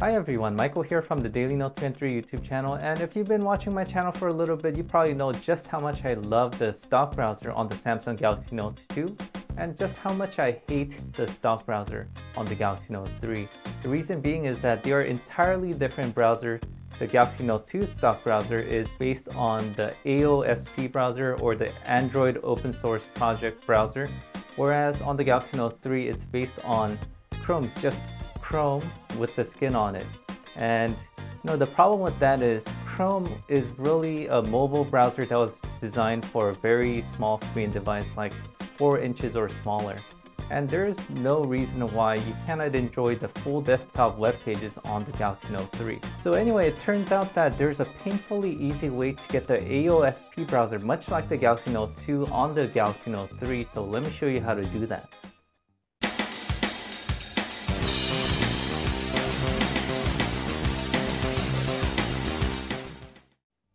Hi everyone, Michael here from the Daily Note 23 YouTube channel, and if you've been watching my channel for a little bit, you probably know just how much I love the stock browser on the Samsung Galaxy Note 2 and just how much I hate the stock browser on the Galaxy Note 3. The reason being is that they are entirely different browsers. The Galaxy Note 2 stock browser is based on the AOSP browser, or the Android open source project browser, whereas on the Galaxy Note 3 it's based on Chrome. It's just Chrome with the skin on it. And the problem with that is Chrome is really a mobile browser that was designed for a very small screen device, like 4 inches or smaller. And there's no reason why you cannot enjoy the full desktop web pages on the Galaxy Note 3. So anyway, it turns out that there's a painfully easy way to get the AOSP browser, much like the Galaxy Note 2, on the Galaxy Note 3. So let me show you how to do that.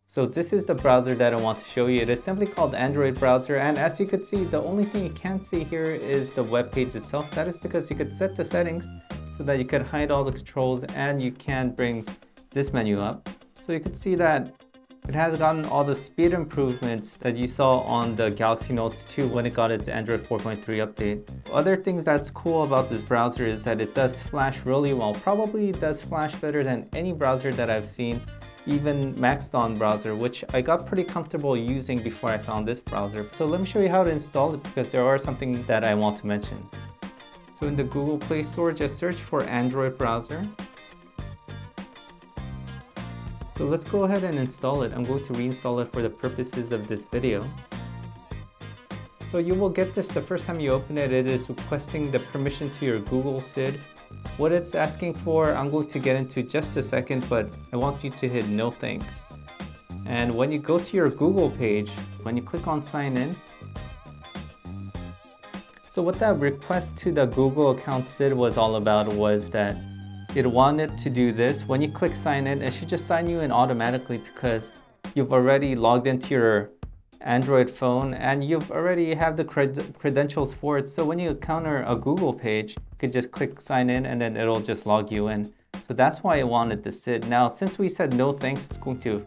So this is the browser that I want to show you. It is simply called Android browser, and as you could see, the only thing you can't see here is the web page itself. That is because you could set the settings so that you could hide all the controls, and you can bring this menu up. So you could see that it has gotten all the speed improvements that you saw on the Galaxy Note 2 when it got its Android 4.3 update. Other things that's cool about this browser is that it does flash really well. Probably does flash better than any browser that I've seen, even Maxton browser, which I got pretty comfortable using before I found this browser. So let me show you how to install it, because there are something that I want to mention. So in the Google Play Store, just search for Android browser. So let's go ahead and install it. I'm going to reinstall it for the purposes of this video. So you will get this the first time you open it. It is requesting the permission to your Google SID. What it's asking for, I'm going to get into just a second, but I want you to hit no thanks. And when you go to your Google page, when you click on sign in, so what that request to the Google account SID was all about was that it wanted to do this. When you click sign in, it should just sign you in automatically, because you've already logged into your Android phone and you've already have the credentials for it. So when you encounter a Google page, you could just click sign in and then it'll just log you in. So that's why I wanted the SID. Now, since we said no thanks, it's going to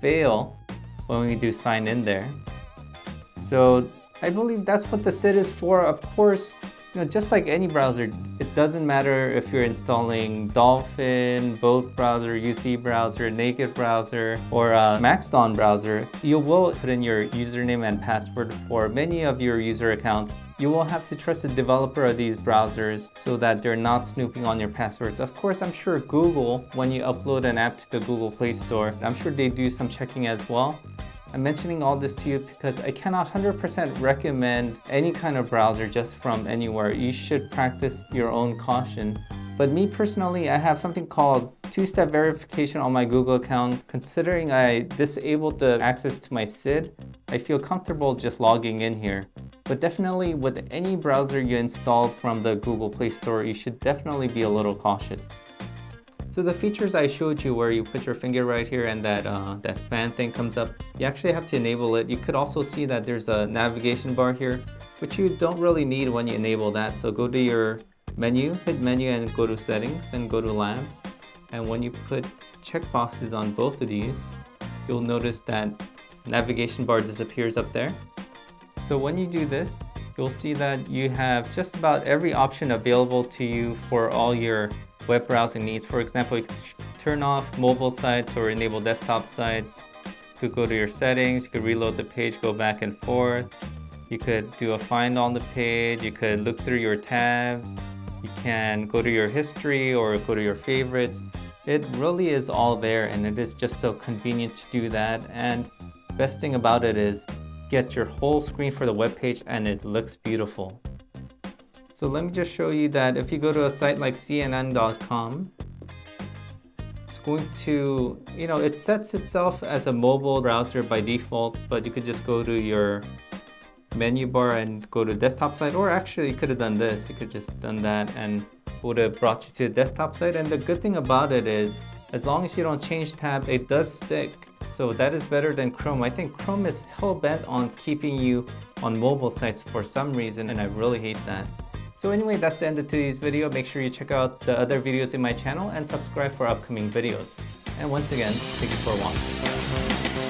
fail when we do sign in there. So I believe that's what the SID is for. Of course, just like any browser, it doesn't matter if you're installing Dolphin, Boat browser, UC browser, Naked browser, or Maxton browser. You will put in your username and password for many of your user accounts. You will have to trust the developer of these browsers so that they're not snooping on your passwords. Of course, I'm sure Google, when you upload an app to the Google Play Store, I'm sure they do some checking as well. I'm mentioning all this to you because I cannot 100% recommend any kind of browser just from anywhere. You should practice your own caution. But me personally, I have something called two-step verification on my Google account. Considering I disabled the access to my SID, I feel comfortable just logging in here. But definitely with any browser you installed from the Google Play Store, you should definitely be a little cautious. So the features I showed you, where you put your finger right here and that fan thing comes up, you actually have to enable it. You could also see that there's a navigation bar here, which you don't really need when you enable that. So go to your menu, hit menu and go to settings and go to labs. And when you put checkboxes on both of these, you'll notice that navigation bar disappears up there. So when you do this, you'll see that you have just about every option available to you for all your web browsing needs. For example, you can turn off mobile sites or enable desktop sites. You could go to your settings, you could reload the page, go back and forth. You could do a find on the page, you could look through your tabs, you can go to your history or go to your favorites. It really is all there, and it is just so convenient to do that. And best thing about it is get your whole screen for the web page and it looks beautiful. So let me just show you that if you go to a site like CNN.com, it's going to, it sets itself as a mobile browser by default, but you could just go to your menu bar and go to desktop site, or actually you could have done this. You could just done that and it would have brought you to the desktop site. And the good thing about it is, as long as you don't change tab, it does stick. So that is better than Chrome. I think Chrome is hell-bent on keeping you on mobile sites for some reason, and I really hate that. So anyway, that's the end of today's video. Make sure you check out the other videos in my channel and subscribe for upcoming videos. And once again, thanks for watching.